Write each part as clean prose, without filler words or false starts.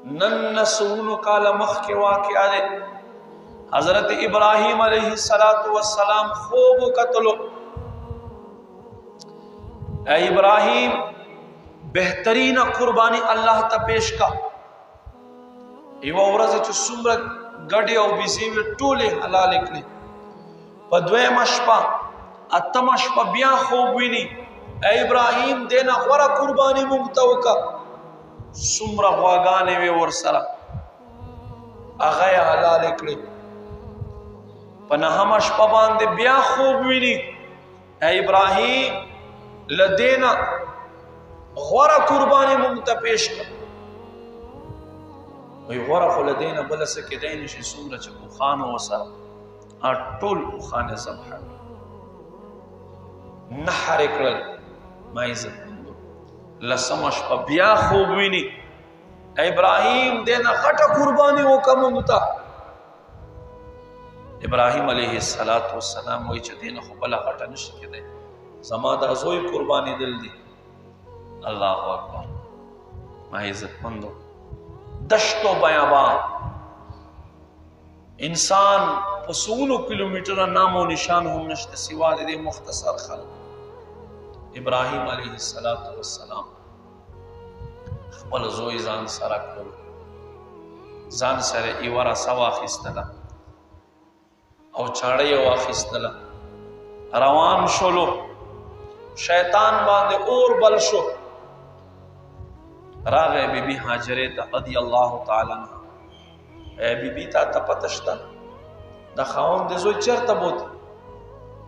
نن نسونو کال مخ کے واقعہ دے حضرت ابراہیم علیہ السلام خوب قتلو اے ابراہیم بہترین قربانی اللہ تا پیش کا ایو ورځ چې څومره ګډې او بیزې وې ټولې حلالې کړې په دویمه شپه اتمه شپه بیا خوب ویني اے ابراهیم دینه غوره قرباني موږ ته وکړه څومره غواګانې وې ورسره هغه یې حلالې کړې په نهمه شپه باندې بیا خوب ویني اے ابراهیم له دینه غوره قرباني موږ ته پیش کړه وی غوره خو له دینه بله څه کیدی نشي څومره چې اوښانو ورسره ټول اوښانې ذبح نحر یې کړل ما عزتمندو لسمه شپه بیا خوب ویني ابراهیم دینه غټه قرباني وکړه موږ ته ابراهیم علیه السلام وایي چې دینه خو بله غټه نشي کیدی زما د زوی قرباني دل دي الله اکبر ما عزتمندو دشت و بیابان انسان پسولو کلومیٹر نام و نشان هم نشت سوا دے مختصر خلق ابراہیم علیہ السلام خپل زوی ځان سره کړو ځان سره ایواره سوا خستله او چاړه یې واخستله روان شولو شیطان باندې اور بل شو راغه بی بی هاجره ته رضی الله تعالی عنها اے بی بی تا پتشتا د خاوند د زوی چرته بوت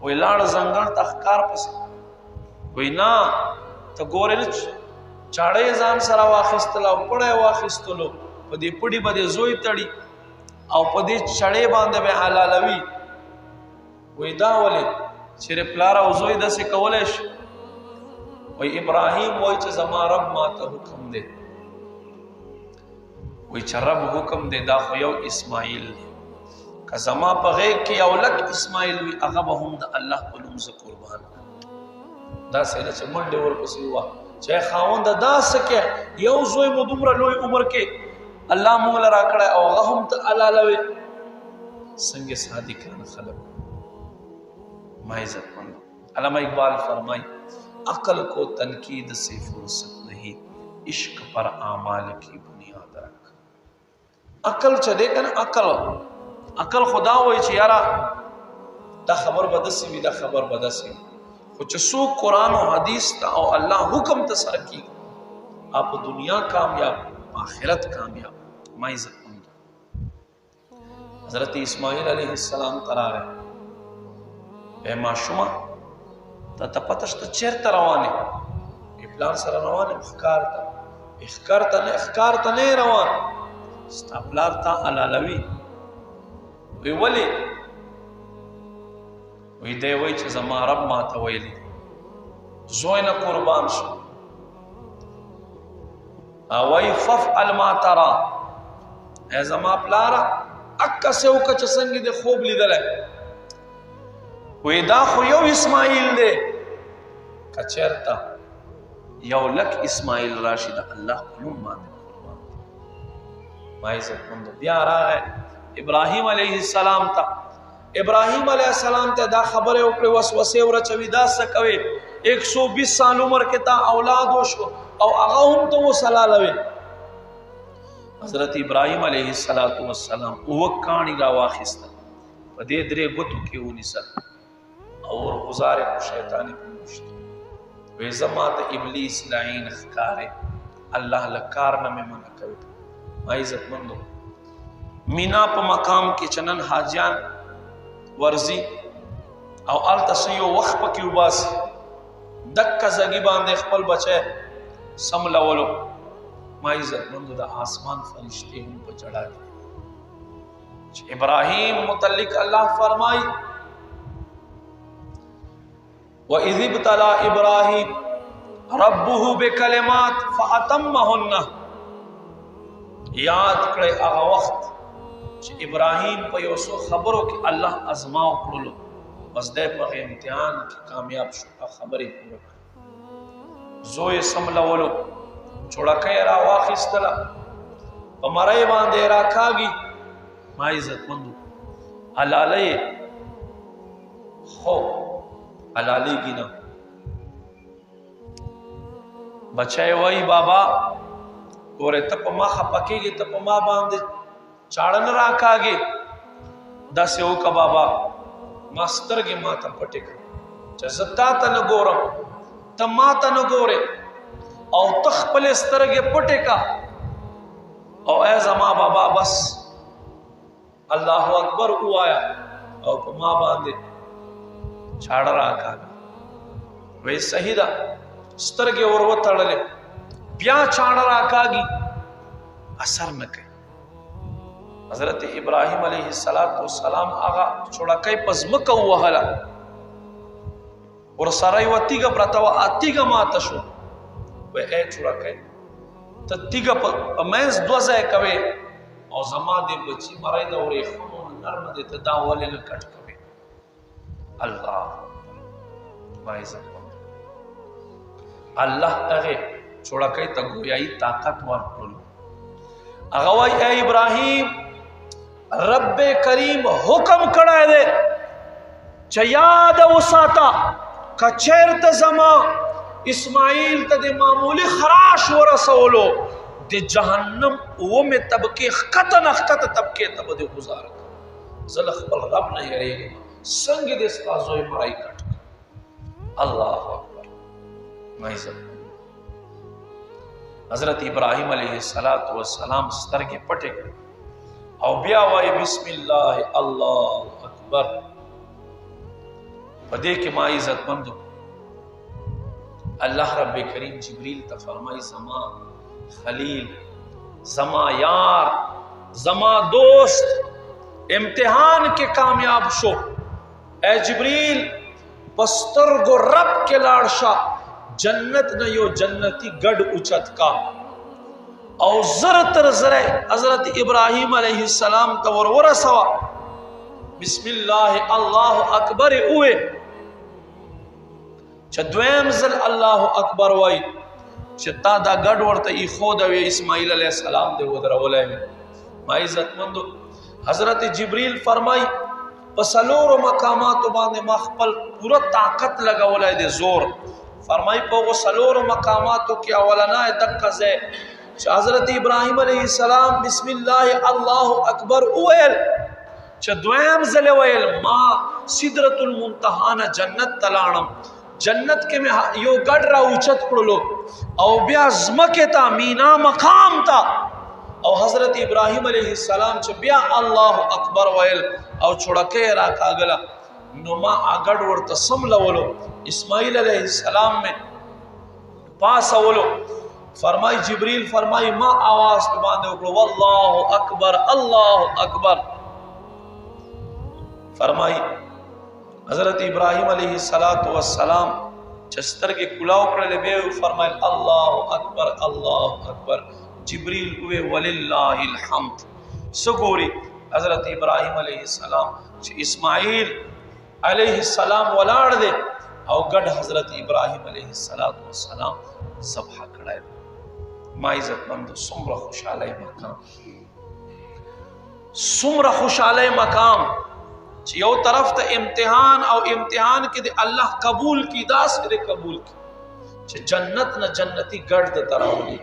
وی لاړ زنګړ تخکار پسې وی نا ته ګورې نه چاړې ځان سره واخیستل او پړې واخیستلو په دې پړې باندې زوی تړي او په دې چړې باندې به حلالوي وی دا ولې چې پلار او زوی داسې کولای شي وی ابراهیم وای چې زما رب ماته حکم دی وی چې رب حکم دی دا خو یو اسماعیل دی که زما په غیږ کې یو لک اسماعیل وي هغه به هم د الله په نوم زه قربان داسې نه چې منډې ورپسې وه چې خاونده داسې کې یو زوی مو دومره لوی عمر کې الله موږ له راکړی او هغه هم ته حلالوې څنګه صادقان خلک ما عزتمند علامہ اقبال فرمائی عقل کو تنقید سے فرصت نہیں عشق پر اعمال کی بنیاد رکھ عقل چا دیکھن عقل خدا ہوئی چی یارا دا خبر بدسی بھی دا خبر بدسی خو چسو قرآن و حدیث تا او اللہ حکم تسر کی آپ دنیا کامیاب آخرت کامیاب ما عزت مند حضرت اسماعیل علیہ السلام ترا رہے اے معشومہ تا پتشت چیرته روانه پلان سره روانه اخکار تا نه روان ستا پلار تا علالوی وی ولی وی دی وی چې زما رب ما ته ویلی زوی نه قربان شو وی ففعل ما ترا ای زما پلارا اکا سے اوکا چې څنګه دی خوب لیدلی وی دا خو یو اسماعیل دے کچرتا یو لک اسماعیل راشد اللہ قلوم مانے مائی عزت مندو بیا رہا ہے ابراہیم علیہ السلام تا ابراہیم علیہ السلام تا دا خبر اوپر وسوسے ورچوی دا سکوے 120 سال عمر کے تا اولاد ہوشو او اغاهم تو وہ سلالوے حضرت ابراہیم علیہ السلام اوکانی را واخستا پدے درے گتو کیونی سر اور گزارے کو شیطانی پوشت وی زمات ابلیس لعین خکارے اللہ لکارنا میں منع کرے عزت مندو مینا پا مقام کے چنن حاجیان ورزی او آلتسیو وقت پا کیو باسی دکا زگی باندے خپل بچے سملولو عزت مندو دا آسمان فرشتے ہم پا چڑھا دی ابراہیم متعلق اللہ فرمائی وَإِذِ ابْتَلَى إِبْرَاهِيمَ رَبُّهُ بِكَلِمَاتٍ فَأَتَمَّهُنَّ یاد کړئ هغه وخت چې ابراهیم په یو څو خبرو کې الله ازماو کړلو بس دی په امتحان کې کامیاب شو خبرې پوره کړې زوی سملولو چوړکۍ را واخیستله په مړی باندې راکاږي ما عزت مندو حلالی خو حلالی گی نا بچای وای بابا گوره تا پا ما خپکی گی تا پا ما باندې چاڑن راکاږي دا سیو کا بابا ما سترګې ما ته پټې کړې چې زه تا ته نه ګورم ته ما ته نه ګورې او ته خپلې سترګې پټې کا او ای زما بابا بس الله اکبر وایا او په ما باندې چاړه راکاږي وې صحیح ده سترګې ور وتړلې بیا چاړه راکاږي اثر نه کوي حضرت ابراہیم علیہ السلام آغا چوڑکای پزمکا وحلا اور سرائی و تیگا پرتاوا آتیگا ماتا شو وی اے چوڑکای تا تیگا مینز دوزای کوئے او زمان دے بچی مرائی دا اور ایخونو نرم دے تا دا والی نکٹ کوئے اللہ بائیزا اللہ اغی چوڑکای تا گویائی طاقت وار پرلو اغوائی اے ابراہیم رب کریم حکم کڑا دے چا یاد وساتا کچیرت زما اسماعیل تا دے معمولی خراش ورسولو دے جہنم وہ میں طبقے خطن طبقے تب دے گزارت زلخ بل رب نہیں رہے گی سنگ دے سپازوئی مرائی کٹ اللہ اکبر محضر حضرت ابراہیم علیہ السلام سترگے پٹے گئے او بیا وای بسم اللہ اللہ اکبر پدے کے ما عزت مندو اللہ رب کریم جبریل تا فرمائی زما خلیل زما یار زما دوست امتحان کے کامیاب شو اے جبریل بسترگو رب کے لاڑشا جنت نہ یو جنتی گڑ اچت کا او زرتر زرے حضرت ابراہیم علیہ السلام تور ورسوا بسم اللہ اللہ اکبر اوے چھ دویم زل اللہ اکبر وائی چھ تا دا گڑ ورطا ای خود اوی اسماعیل علیہ السلام دے ودر اولائی میں ما عزت مندو حضرت جبریل فرمائی پسلور و مقاماتو باندے مخبل پورا طاقت لگا اولائی دے زور فرمائی پوگو سلور و مقاماتو کی اولنا دقا زے حضرت ابراہیم علیہ السلام بسم اللہ اللہ اکبر اویل چھ دویم زل ویل ما صدرت المنتحان جنت تلانم جنت کے میں یو گڑ را اوچت پڑلو او بیا زمکتا مینا مقام تا او حضرت ابراہیم علیہ السلام چھ بیا اللہ اکبر ویل او چھوڑکے را کاگلا نو ما آگڑ ورطا سملولو اسماعیل علیہ السلام میں پاس اولو فرمائی جبریل فرمائی ما آواز پہ باندھے اکڑو واللہ اکبر اللہ اکبر فرمائی حضرت ابراہیم علیہ السلام چستر کے کلاو کرلے بے فرمائی اللہ اکبر جبریل ہوئے وللہ الحمد سگوری حضرت ابراہیم علیہ السلام اسماعیل علیہ السلام ولاڑ دے او گڑھ حضرت ابراہیم علیہ السلام سبحہ کڑائے ما عزت مند سمر خوشحالی مقام سمر خوشحالی مقام یو طرف تا امتحان او امتحان کی دے اللہ قبول کی دا سرے قبول کی جنت نہ جنتی گرد تراولی